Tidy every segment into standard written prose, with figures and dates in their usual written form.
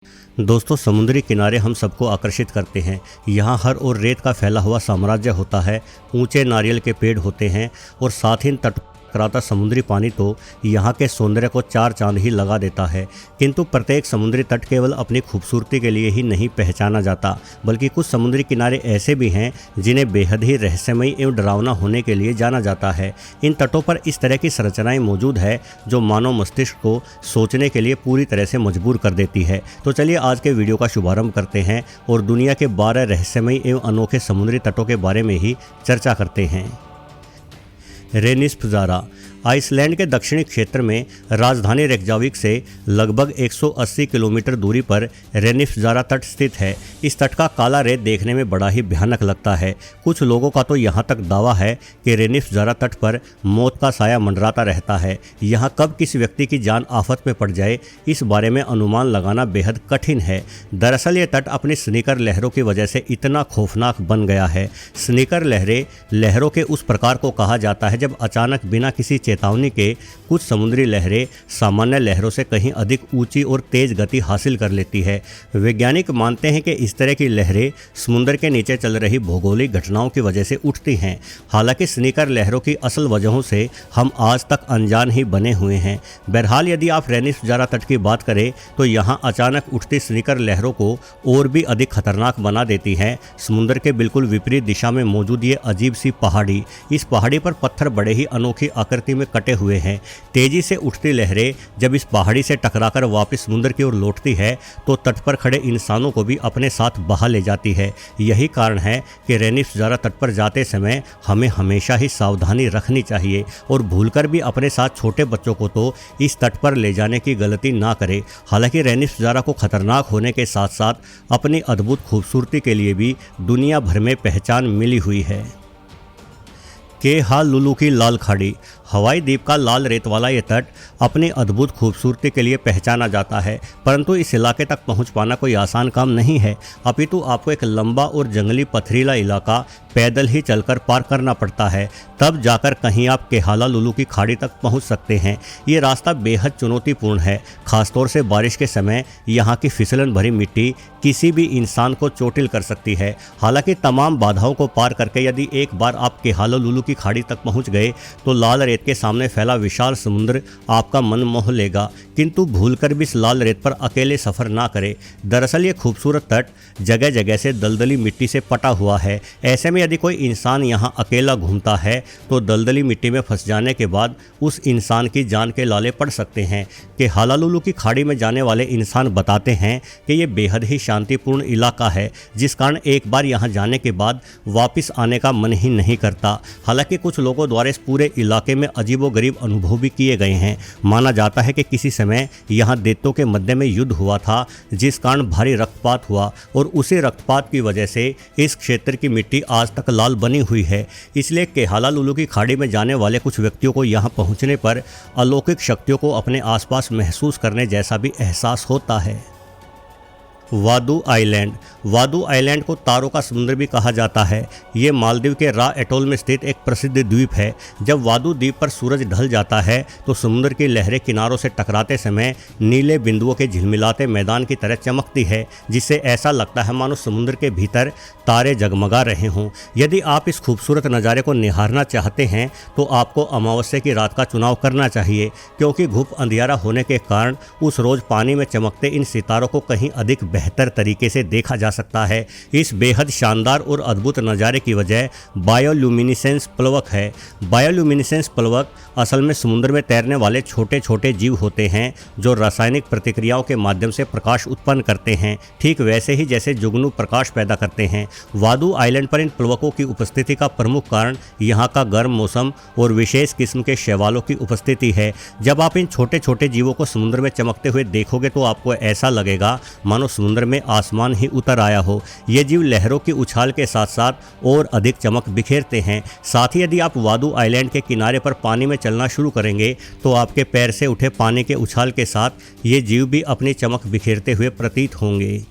दोस्तों, समुद्री किनारे हम सबको आकर्षित करते हैं। यहाँ हर ओर रेत का फैला हुआ साम्राज्य होता है, ऊंचे नारियल के पेड़ होते हैं और साथ ही तट टकराता समुद्री पानी तो यहाँ के सौंदर्य को चार चांद ही लगा देता है। किंतु प्रत्येक समुद्री तट केवल अपनी खूबसूरती के लिए ही नहीं पहचाना जाता, बल्कि कुछ समुद्री किनारे ऐसे भी हैं जिन्हें बेहद ही रहस्यमयी एवं डरावना होने के लिए जाना जाता है। इन तटों पर इस तरह की संरचनाएं मौजूद है जो मानव मस्तिष्क को सोचने के लिए पूरी तरह से मजबूर कर देती है। तो चलिए आज के वीडियो का शुभारंभ करते हैं और दुनिया के 12 रहस्यमयी एवं अनोखे समुद्री तटों के बारे में ही चर्चा करते हैं। रेनिस्फजारा आइसलैंड के दक्षिणी क्षेत्र में राजधानी रेकजाविक से लगभग 180 किलोमीटर दूरी पर रेनिस्फजारा तट स्थित है। इस तट का काला रेत देखने में बड़ा ही भयानक लगता है। कुछ लोगों का तो यहाँ तक दावा है कि रेनिस्फजारा तट पर मौत का साया मंडराता रहता है। यहाँ कब किसी व्यक्ति की जान आफत में पड़ जाए, इस बारे में अनुमान लगाना बेहद कठिन है। दरअसल ये तट अपनी स्नीकर लहरों की वजह से इतना खौफनाक बन गया है। स्नीकर लहरें लहरों के उस प्रकार को कहा जाता है जब अचानक बिना किसी चेतावनी के कुछ समुद्री लहरें सामान्य लहरों से कहीं अधिक ऊंची और तेज गति हासिल कर लेती है। वैज्ञानिक मानते हैं कि इस तरह की लहरें समुद्र के नीचे चल रही भौगोलिक घटनाओं की वजह से उठती हैं। हालांकि स्नीकर लहरों की असल वजहों से हम आज तक अनजान ही बने हुए हैं। बहरहाल यदि आप रेनिस्फजारा तट की बात करें तो यहाँ अचानक उठती स्नीकर लहरों को और भी अधिक खतरनाक बना देती हैं समुद्र के बिल्कुल विपरीत दिशा में मौजूद ये अजीब सी पहाड़ी। इस पहाड़ी पर पत्थर बड़े ही अनोखी आकृति में कटे हुए हैं। तेजी से उठती लहरें जब इस पहाड़ी से टकराकर वापस समुद्र की ओर लौटती है तो तट पर खड़े इंसानों को भी अपने साथ बहा ले जाती है। यही कारण है कि रेनिस्फजारा तट पर जाते समय हमें हमेशा ही सावधानी रखनी चाहिए और भूलकर भी अपने साथ छोटे बच्चों को तो इस तट पर ले जाने की गलती ना करें। हालांकि रेनिस्फजारा को खतरनाक होने के साथ साथ अपनी अद्भुत खूबसूरती के लिए भी दुनिया भर में पहचान मिली हुई है। केहालुलु की लाल खाड़ी हवाई द्वीप का लाल रेत वाला ये तट अपनी अद्भुत खूबसूरती के लिए पहचाना जाता है, परंतु इस इलाके तक पहुंच पाना कोई आसान काम नहीं है। अपितु आपको एक लंबा और जंगली पथरीला इलाका पैदल ही चलकर पार करना पड़ता है, तब जाकर कहीं आप केहालुलु की खाड़ी तक पहुंच सकते हैं। ये रास्ता बेहद चुनौतीपूर्ण है, खासतौर से बारिश के समय यहाँ की फिसलन भरी मिट्टी किसी भी इंसान को चोटिल कर सकती है। हालांकि तमाम बाधाओं को पार करके यदि एक बार आप केहालुलु की खाड़ी तक पहुँच गए तो लाल रेत के सामने फैला विशाल समुद्र आपका मन मोह लेगा। किंतु भूलकर भी इस लाल रेत पर अकेले सफर ना करें। दरअसल ये खूबसूरत तट जगह जगह से दलदली मिट्टी से पटा हुआ है। ऐसे में यदि कोई इंसान यहाँ अकेला घूमता है तो दलदली मिट्टी में फंस जाने के बाद उस इंसान की जान के लाले पड़ सकते हैं। केहालुलु की खाड़ी में जाने वाले इंसान बताते हैं कि ये बेहद ही शांतिपूर्ण इलाका है, जिस कारण एक बार यहाँ जाने के बाद वापस आने का मन ही नहीं करता। हालांकि कुछ लोगों द्वारा इस पूरे इलाके में अजीबोगरीब अनुभव भी किए गए हैं। माना जाता है कि किसी समय यहाँ दैत्यों के मध्य में युद्ध हुआ था, जिस कारण भारी रक्तपात हुआ और उसी रक्तपात की वजह से इस क्षेत्र की मिट्टी आज तक लाल बनी हुई है। इसलिए केहालुलु की खाड़ी में जाने वाले कुछ व्यक्तियों को यहाँ पहुँचने पर अलौकिक शक्तियों को अपने आसपास महसूस करने जैसा भी एहसास होता है। वादू आइलैंड वादू आइलैंड को तारों का समुद्र भी कहा जाता है। ये मालदीव के रा एटोल में स्थित एक प्रसिद्ध द्वीप है। जब वादू द्वीप पर सूरज ढल जाता है तो समुद्र की लहरें किनारों से टकराते समय नीले बिंदुओं के झिलमिलाते मैदान की तरह चमकती है, जिससे ऐसा लगता है मानो समुद्र के भीतर तारे जगमगा रहे हों। यदि आप इस खूबसूरत नज़ारे को निहारना चाहते हैं तो आपको अमावस्या की रात का चुनाव करना चाहिए, क्योंकि घुप अंधियारा होने के कारण उस रोज़ पानी में चमकते इन सितारों को कहीं अधिक बेहतर तरीके से देखा जा सकता है। इस बेहद शानदार और अद्भुत नज़ारे की वजह बायोल्यूमिनेसेंस प्लवक है। बायोल्यूमिनेसेंस प्लवक असल में समुद्र में तैरने वाले छोटे छोटे जीव होते हैं जो रासायनिक प्रतिक्रियाओं के माध्यम से प्रकाश उत्पन्न करते हैं, ठीक वैसे ही जैसे जुगनू प्रकाश पैदा करते हैं। वादू आइलैंड पर इन प्लवकों की उपस्थिति का प्रमुख कारण यहाँ का गर्म मौसम और विशेष किस्म के शैवालों की उपस्थिति है। जब आप इन छोटे छोटे जीवों को समुद्र में चमकते हुए देखोगे तो आपको ऐसा लगेगा मानो समुद्र में आसमान ही उतर आया हो। ये जीव लहरों की उछाल के साथ साथ और अधिक चमक बिखेरते हैं। साथ ही यदि आप वादू आइलैंड के किनारे पर पानी में चलना शुरू करेंगे तो आपके पैर से उठे पानी के उछाल के साथ ये जीव भी अपनी चमक बिखेरते हुए प्रतीत होंगे।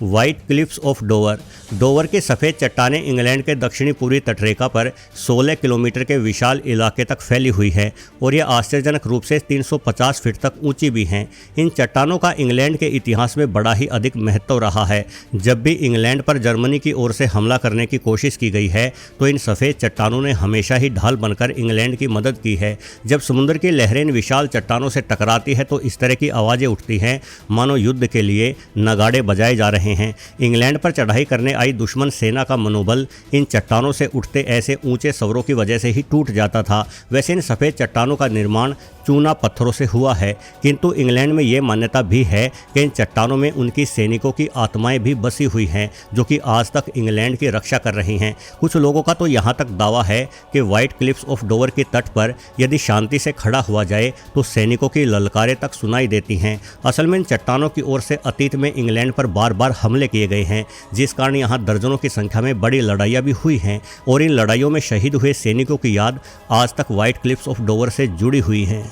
White cliffs of Dover Dover की सफ़ेद चट्टानें इंग्लैंड के दक्षिणी पूर्वी तटरेखा पर 16 किलोमीटर के विशाल इलाके तक फैली हुई है और यह आश्चर्यजनक रूप से 350 फीट तक ऊंची भी हैं। इन चट्टानों का इंग्लैंड के इतिहास में बड़ा ही अधिक महत्व रहा है। जब भी इंग्लैंड पर जर्मनी की ओर से हमला करने की कोशिश की गई है तो इन सफ़ेद चट्टानों ने हमेशा ही ढाल बनकर इंग्लैंड की मदद की है। जब समुद्र की लहरें इन विशाल चट्टानों से टकराती है तो इस तरह की आवाज़ें उठती हैं मानो युद्ध के लिए नगाड़े बजाए जा रहे हैं। इंग्लैंड पर चढ़ाई करने आई दुश्मन सेना का मनोबल इन चट्टानों से उठते ऐसे ऊंचे स्वरों की वजह से ही टूट जाता था। वैसे इन सफ़ेद चट्टानों का निर्माण चूना पत्थरों से हुआ है, किंतु इंग्लैंड में ये मान्यता भी है कि इन चट्टानों में उनकी सैनिकों की आत्माएं भी बसी हुई हैं जो कि आज तक इंग्लैंड की रक्षा कर रही हैं। कुछ लोगों का तो यहाँ तक दावा है कि व्हाइट क्लिफ्स ऑफ डोवर के तट पर यदि शांति से खड़ा हुआ जाए तो सैनिकों की ललकारें तक सुनाई देती हैं। असल में इन चट्टानों की ओर से अतीत में इंग्लैंड पर बार बार हमले किए गए हैं, जिस कारण यहाँ दर्जनों की संख्या में बड़ी लड़ाइयाँ भी हुई हैं और इन लड़ाइयों में शहीद हुए सैनिकों की याद आज तक व्हाइट क्लिफ्स ऑफ डोवर से जुड़ी हुई है।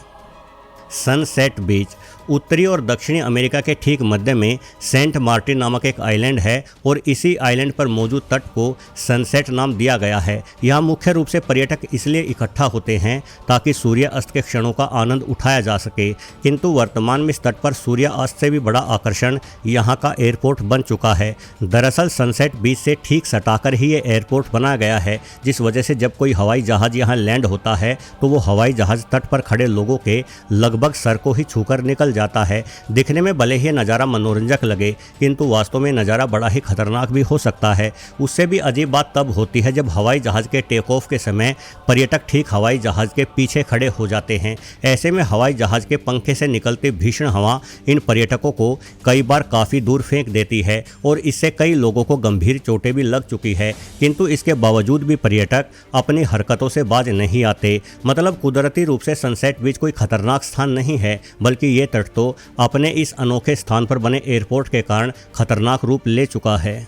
सनसेट बीच उत्तरी और दक्षिणी अमेरिका के ठीक मध्य में सेंट मार्टिन नामक एक आइलैंड है और इसी आइलैंड पर मौजूद तट को सनसेट नाम दिया गया है। यहाँ मुख्य रूप से पर्यटक इसलिए इकट्ठा होते हैं ताकि सूर्यास्त के क्षणों का आनंद उठाया जा सके, किंतु वर्तमान में इस तट पर सूर्यास्त से भी बड़ा आकर्षण यहाँ का एयरपोर्ट बन चुका है। दरअसल सनसेट बीच से ठीक सटाकर ही ये एयरपोर्ट बनाया गया है, जिस वजह से जब कोई हवाई जहाज़ यहाँ लैंड होता है तो वो हवाई जहाज़ तट पर खड़े लोगों के लगभग सर को ही छूकर निकल जाता है। दिखने में भले ही नज़ारा मनोरंजक लगे, किंतु वास्तव में नज़ारा बड़ा ही खतरनाक भी हो सकता है। उससे भी अजीब बात तब होती है जब हवाई जहाज़ के टेक ऑफ के समय पर्यटक ठीक हवाई जहाज़ के पीछे खड़े हो जाते हैं। ऐसे में हवाई जहाज़ के पंखे से निकलती भीषण हवा इन पर्यटकों को कई बार काफ़ी दूर फेंक देती है और इससे कई लोगों को गंभीर चोटें भी लग चुकी है, किंतु इसके बावजूद भी पर्यटक अपनी हरकतों से बाज नहीं आते। मतलब कुदरती रूप से सनसेट बीच कोई खतरनाक स्थान नहीं है, बल्कि ये तट तो अपने इस अनोखे स्थान पर बने एयरपोर्ट के कारण खतरनाक रूप ले चुका है।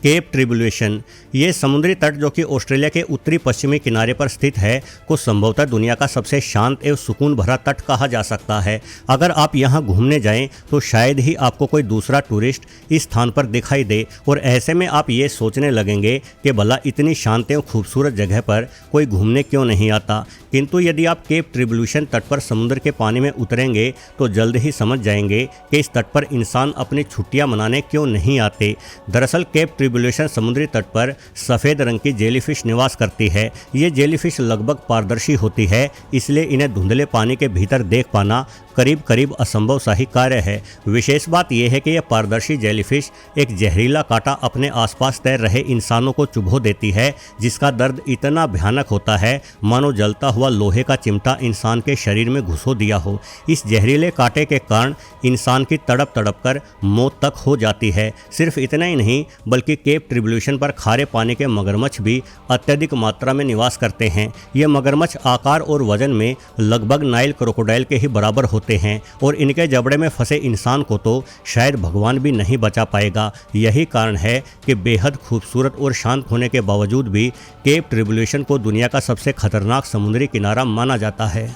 केप ट्रिब्यूलेशन ये समुद्री तट जो कि ऑस्ट्रेलिया के उत्तरी पश्चिमी किनारे पर स्थित है को संभवतः दुनिया का सबसे शांत एवं सुकून भरा तट कहा जा सकता है। अगर आप यहाँ घूमने जाएं तो शायद ही आपको कोई दूसरा टूरिस्ट इस स्थान पर दिखाई दे और ऐसे में आप ये सोचने लगेंगे कि भला इतनी शांत एवं खूबसूरत जगह पर कोई घूमने क्यों नहीं आता। किंतु यदि आप केप ट्रिब्यूलेशन तट पर समुद्र के पानी में उतरेंगे तो जल्द ही समझ जाएंगे कि इस तट पर इंसान अपनी छुट्टियां मनाने क्यों नहीं आते। दरअसल केप ट्रिब्यूलेशन समुद्री तट पर सफ़ेद रंग की जेलीफिश निवास करती है। ये जेलीफिश लगभग पारदर्शी होती है, इसलिए इन्हें धुंधले पानी के भीतर देख पाना करीब करीब असंभव सा ही कार्य है। विशेष बात यह है कि यह पारदर्शी जेलीफिश एक जहरीला कांटा अपने आसपास तैर रहे इंसानों को चुभो देती है, जिसका दर्द इतना भयानक होता है मानो जलता हुआ लोहे का चिमटा इंसान के शरीर में घुसो दिया हो। इस जहरीले कांटे के कारण इंसान की तड़प तड़प कर मौत तक हो जाती है। सिर्फ इतना ही नहीं बल्कि केप ट्रिब्यूलेशन पर खारे पानी के मगरमच्छ भी अत्यधिक मात्रा में निवास करते हैं। ये मगरमच्छ आकार और वजन में लगभग नाइल क्रोकोडाइल के ही बराबर होते हैं और इनके जबड़े में फंसे इंसान को तो शायद भगवान भी नहीं बचा पाएगा। यही कारण है कि बेहद खूबसूरत और शांत होने के बावजूद भी केप ट्रिब्यूलेशन को दुनिया का सबसे खतरनाक समुद्री किनारा माना जाता है।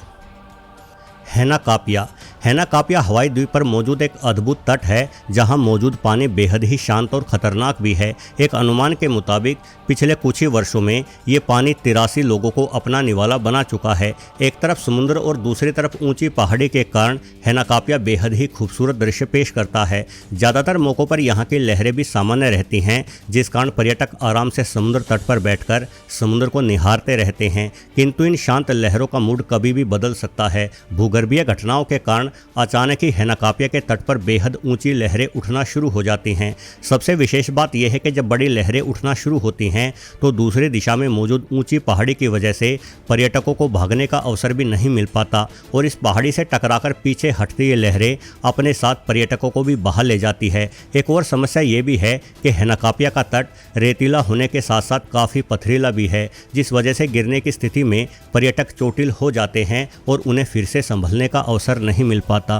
हेनाकापिया हेनाकापिया हवाई द्वीप पर मौजूद एक अद्भुत तट है जहां मौजूद पानी बेहद ही शांत और खतरनाक भी है। एक अनुमान के मुताबिक पिछले कुछ ही वर्षों में ये पानी 83 लोगों को अपना निवाला बना चुका है। एक तरफ समुद्र और दूसरी तरफ ऊंची पहाड़ी के कारण हेनाकापिया बेहद ही खूबसूरत दृश्य पेश करता है। ज़्यादातर मौक़ों पर यहाँ की लहरें भी सामान्य रहती हैं, जिस कारण पर्यटक आराम से समुद्र तट पर बैठकर समुद्र को निहारते रहते हैं। किंतु इन शांत लहरों का मूड कभी भी बदल सकता है। भूगर्भीय घटनाओं के कारण अचानक ही हेनाकापिया के तट पर बेहद ऊंची लहरें उठना शुरू हो जाती हैं। सबसे विशेष बात यह है कि जब बड़ी लहरें उठना शुरू होती हैं तो दूसरी दिशा में मौजूद ऊंची पहाड़ी की वजह से पर्यटकों को भागने का अवसर भी नहीं मिल पाता और इस पहाड़ी से टकराकर पीछे हटती ये लहरें अपने साथ पर्यटकों को भी बहा ले जाती है। एक और समस्या ये भी है कि हेनाकापिया का तट रेतीला होने के साथ साथ काफ़ी पथरीला भी है, जिस वजह से गिरने की स्थिति में पर्यटक चोटिल हो जाते हैं और उन्हें फिर से संभलने का अवसर नहीं मिल पाता।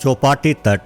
चौपाटी तट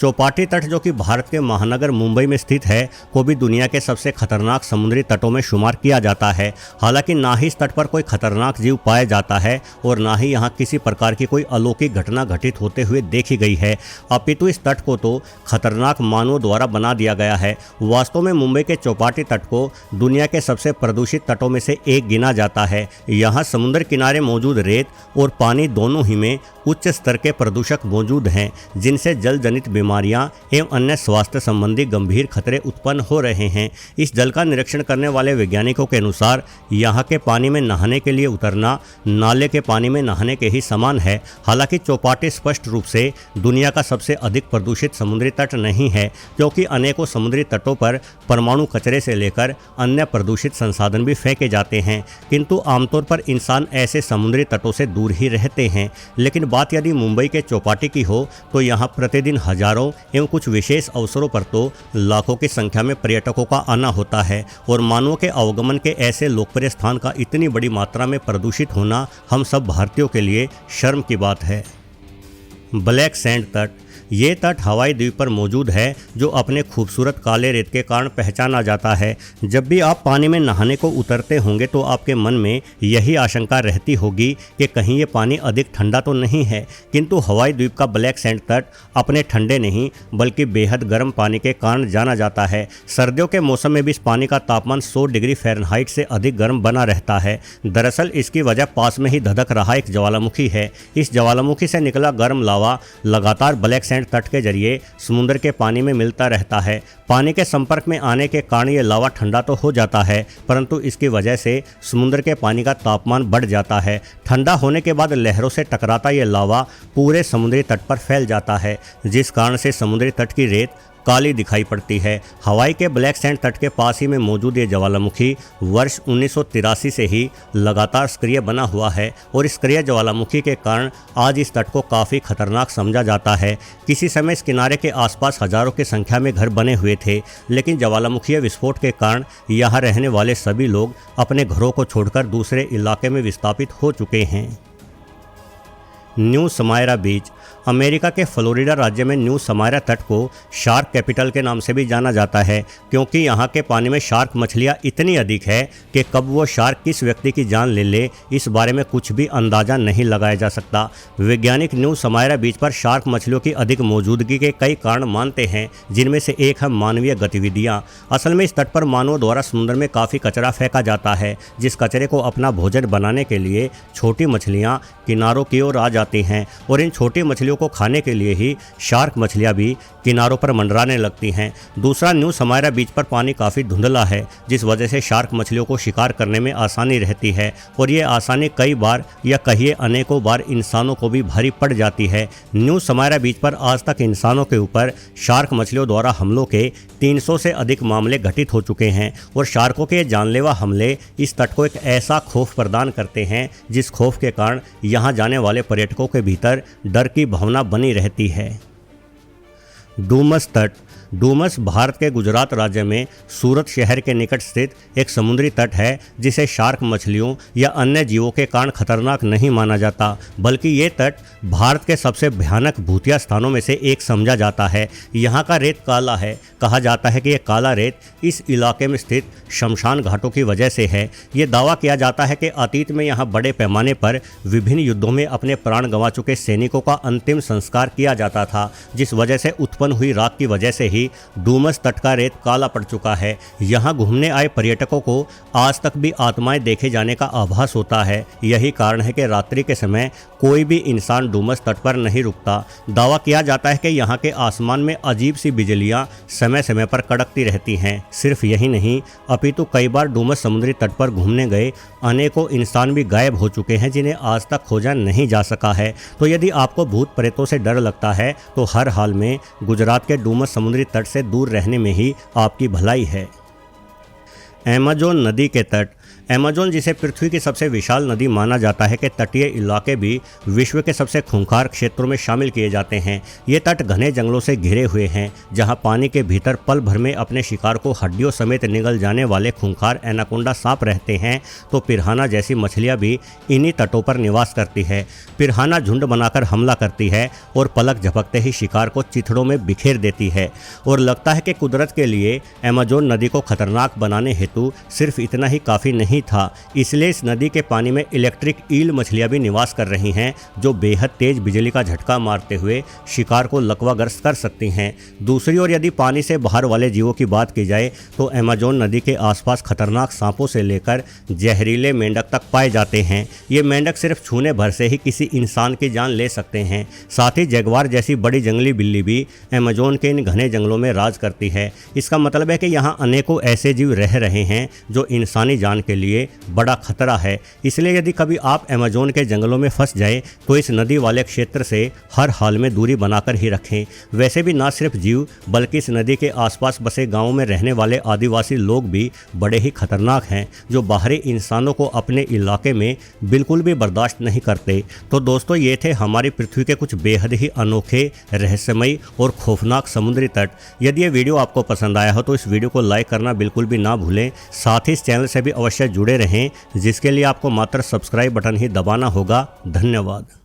चौपाटी तट, जो कि भारत के महानगर मुंबई में स्थित है, को भी दुनिया के सबसे खतरनाक समुद्री तटों में शुमार किया जाता है। हालांकि ना ही इस तट पर कोई खतरनाक जीव पाया जाता है और ना ही यहाँ किसी प्रकार की कोई अलौकिक घटना घटित होते हुए देखी गई है, अपितु इस तट को तो खतरनाक मानवों द्वारा बना दिया गया है। वास्तव में मुंबई के चौपाटी तट को दुनिया के सबसे प्रदूषित तटों में से एक गिना जाता है। यहाँ समुद्र किनारे मौजूद रेत और पानी दोनों ही में उच्च स्तर के प्रदूषक मौजूद हैं, जिनसे जल जनित बीमारियां एवं अन्य स्वास्थ्य संबंधी गंभीर खतरे उत्पन्न हो रहे हैं। इस जल का निरीक्षण करने वाले वैज्ञानिकों के अनुसार यहाँ के पानी में नहाने के लिए उतरना नाले के पानी में नहाने के ही समान है। हालांकि चौपाटी स्पष्ट रूप से दुनिया का सबसे अधिक प्रदूषित समुद्री तट नहीं है, क्योंकि अनेकों समुद्री तटों पर परमाणु कचरे से लेकर अन्य प्रदूषित संसाधन भी फेंके जाते हैं, किंतु आमतौर पर इंसान ऐसे समुद्री तटों से दूर ही रहते हैं। लेकिन बात यदि मुंबई के चौपाटी की हो तो यहाँ प्रतिदिन हजारों एवं कुछ विशेष अवसरों पर तो लाखों की संख्या में पर्यटकों का आना होता है और मानवों के आवागमन के ऐसे लोकप्रिय स्थान का इतनी बड़ी मात्रा में प्रदूषित होना हम सब भारतीयों के लिए शर्म की बात है। ब्लैक सैंड तट, ये तट हवाई द्वीप पर मौजूद है, जो अपने खूबसूरत काले रेत के कारण पहचाना जाता है। जब भी आप पानी में नहाने को उतरते होंगे तो आपके मन में यही आशंका रहती होगी कि कहीं ये पानी अधिक ठंडा तो नहीं है, किंतु हवाई द्वीप का ब्लैक सैंड तट अपने ठंडे नहीं बल्कि बेहद गर्म पानी के कारण जाना जाता है। सर्दियों के मौसम में भी इस पानी का तापमान 100 डिग्री फ़ारेनहाइट से अधिक गर्म बना रहता है। दरअसल इसकी वजह पास में ही धधक रहा एक ज्वालामुखी है। इस ज्वालामुखी से निकला गर्म लावा लगातार ब्लैक तट के जरिए समुद्र के पानी में मिलता रहता है। पानी के संपर्क में आने के कारण ये लावा ठंडा तो हो जाता है, परंतु इसकी वजह से समुद्र के पानी का तापमान बढ़ जाता है। ठंडा होने के बाद लहरों से टकराता ये लावा पूरे समुद्री तट पर फैल जाता है, जिस कारण से समुद्री तट की रेत काली दिखाई पड़ती है। हवाई के ब्लैक सैंड तट के पास ही में मौजूद ये ज्वालामुखी वर्ष 1983 से ही लगातार सक्रिय बना हुआ है और इस सक्रिय ज्वालामुखी के कारण आज इस तट को काफ़ी खतरनाक समझा जाता है। किसी समय इस किनारे के आसपास हजारों की संख्या में घर बने हुए थे, लेकिन ज्वालामुखीय विस्फोट के कारण यहाँ रहने वाले सभी लोग अपने घरों को छोड़कर दूसरे इलाके में विस्थापित हो चुके हैं। न्यू समायरा बीच, अमेरिका के फ्लोरिडा राज्य में न्यू समायरा तट को शार्क कैपिटल के नाम से भी जाना जाता है, क्योंकि यहाँ के पानी में शार्क मछलियाँ इतनी अधिक है कि कब वो शार्क किस व्यक्ति की जान ले ले इस बारे में कुछ भी अंदाज़ा नहीं लगाया जा सकता। वैज्ञानिक न्यू समायरा बीच पर शार्क मछलियों की अधिक मौजूदगी के कई कारण मानते हैं, जिनमें से एक है मानवीय गतिविधियाँ। असल में इस तट पर मानवों द्वारा समुद्र में काफ़ी कचरा फेंका जाता है, जिस कचरे को अपना भोजन बनाने के लिए छोटी मछलियाँ किनारों की ओर आ जाती हैं और इन छोटी मछलियों को खाने के लिए ही शार्क मछलियां भी किनारों पर मंडराने लगती हैं। दूसरा, न्यू समायरा बीच पर पानी काफ़ी धुंधला है, जिस वजह से शार्क मछलियों को शिकार करने में आसानी रहती है और ये आसानी कई बार या कहिए अनेकों बार इंसानों को भी भारी पड़ जाती है। न्यू समायरा बीच पर आज तक इंसानों के ऊपर शार्क मछलियों द्वारा हमलों के 300 से अधिक मामले घटित हो चुके हैं और शार्कों के जानलेवा हमले इस तट को एक ऐसा खौफ प्रदान करते हैं, जिस खौफ के कारण यहाँ जाने वाले पर्यटकों के भीतर डर की भावना बनी रहती है। डूमस तट, डूमस भारत के गुजरात राज्य में सूरत शहर के निकट स्थित एक समुद्री तट है, जिसे शार्क मछलियों या अन्य जीवों के कारण खतरनाक नहीं माना जाता, बल्कि ये तट भारत के सबसे भयानक भूतिया स्थानों में से एक समझा जाता है। यहाँ का रेत काला है। कहा जाता है कि यह काला रेत इस इलाके में स्थित शमशान घाटों की वजह से है। ये दावा किया जाता है कि अतीत में यहाँ बड़े पैमाने पर विभिन्न युद्धों में अपने प्राण गंवा चुके सैनिकों का अंतिम संस्कार किया जाता था, जिस वजह से उत्पन्न हुई राख की वजह से ही डूमस तट का रेत काला पड़ चुका है। यहाँ घूमने आए पर्यटकों को आज तक भी आत्माएं देखे जाने का आभास होता है। यही कारण है कि रात्रि के समय कोई भी इंसान डूमस तट पर नहीं रुकता। दावा किया जाता है कि यहाँ के आसमान में अजीब सी बिजलियाँ समय समय पर कड़कती रहती हैं। सिर्फ यही नहीं, अपितु कई बार डूमस समुद्री तट पर घूमने गए अनेकों इंसान भी गायब हो चुके हैं, जिन्हें आज तक खोजा नहीं जा सका है। तो यदि आपको भूत प्रेतों से डर लगता है तो हर हाल में गुजरात के डूमस समुद्री तट से दूर रहने में ही आपकी भलाई है। अमेज़न नदी के तट, अमेज़न जिसे पृथ्वी की सबसे विशाल नदी माना जाता है के तटीय इलाके भी विश्व के सबसे खूंखार क्षेत्रों में शामिल किए जाते हैं। ये तट घने जंगलों से घिरे हुए हैं, जहां पानी के भीतर पल भर में अपने शिकार को हड्डियों समेत निगल जाने वाले खूंखार एनाकोंडा सांप रहते हैं, तो पिरान्हा जैसी मछलियां भी इन्हीं तटों पर निवास करती है। पिरान्हा झुंड बनाकर हमला करती है और पलक झपकते ही शिकार को चिथड़ों में बिखेर देती है। और लगता है कि कुदरत के लिए अमेज़न नदी को खतरनाक बनाने हेतु सिर्फ इतना ही काफ़ी नहीं था, इसलिए इस नदी के पानी में इलेक्ट्रिक ईल मछलियां भी निवास कर रही हैं, जो बेहद तेज बिजली का झटका मारते हुए शिकार को लकवाग्रस्त कर सकती हैं। दूसरी ओर यदि पानी से बाहर वाले जीवों की बात की जाए तो अमेज़न नदी के आसपास खतरनाक सांपों से लेकर जहरीले मेंढक तक पाए जाते हैं। ये मेंढक सिर्फ छूने भर से ही किसी इंसान की जान ले सकते हैं। साथ ही जगुआर जैसी बड़ी जंगली बिल्ली भी अमेज़न के इन घने जंगलों में राज करती है। इसका मतलब है कि यहाँ अनेकों ऐसे जीव रह रहे हैं जो इंसानी जान के लिए बड़ा खतरा है। इसलिए यदि कभी आप अमेज़न के जंगलों में फंस जाए तो इस नदी वाले क्षेत्र से हर हाल में दूरी बनाकर ही रखें। वैसे भी ना सिर्फ जीव बल्कि इस नदी के आसपास बसे गांवों में रहने वाले आदिवासी लोग भी बड़े ही खतरनाक हैं, जो बाहरी इंसानों को अपने इलाके में बिल्कुल भी बर्दाश्त नहीं करते। तो दोस्तों, ये थे हमारी पृथ्वी के कुछ बेहद ही अनोखे, रहस्यमयी और खौफनाक समुद्री तट। यदि ये वीडियो आपको पसंद आया हो तो इस वीडियो को लाइक करना बिल्कुल भी ना भूलें। साथ ही इस चैनल से भी अवश्य जुड़े रहें, जिसके लिए आपको मात्र सब्सक्राइब बटन ही दबाना होगा। धन्यवाद।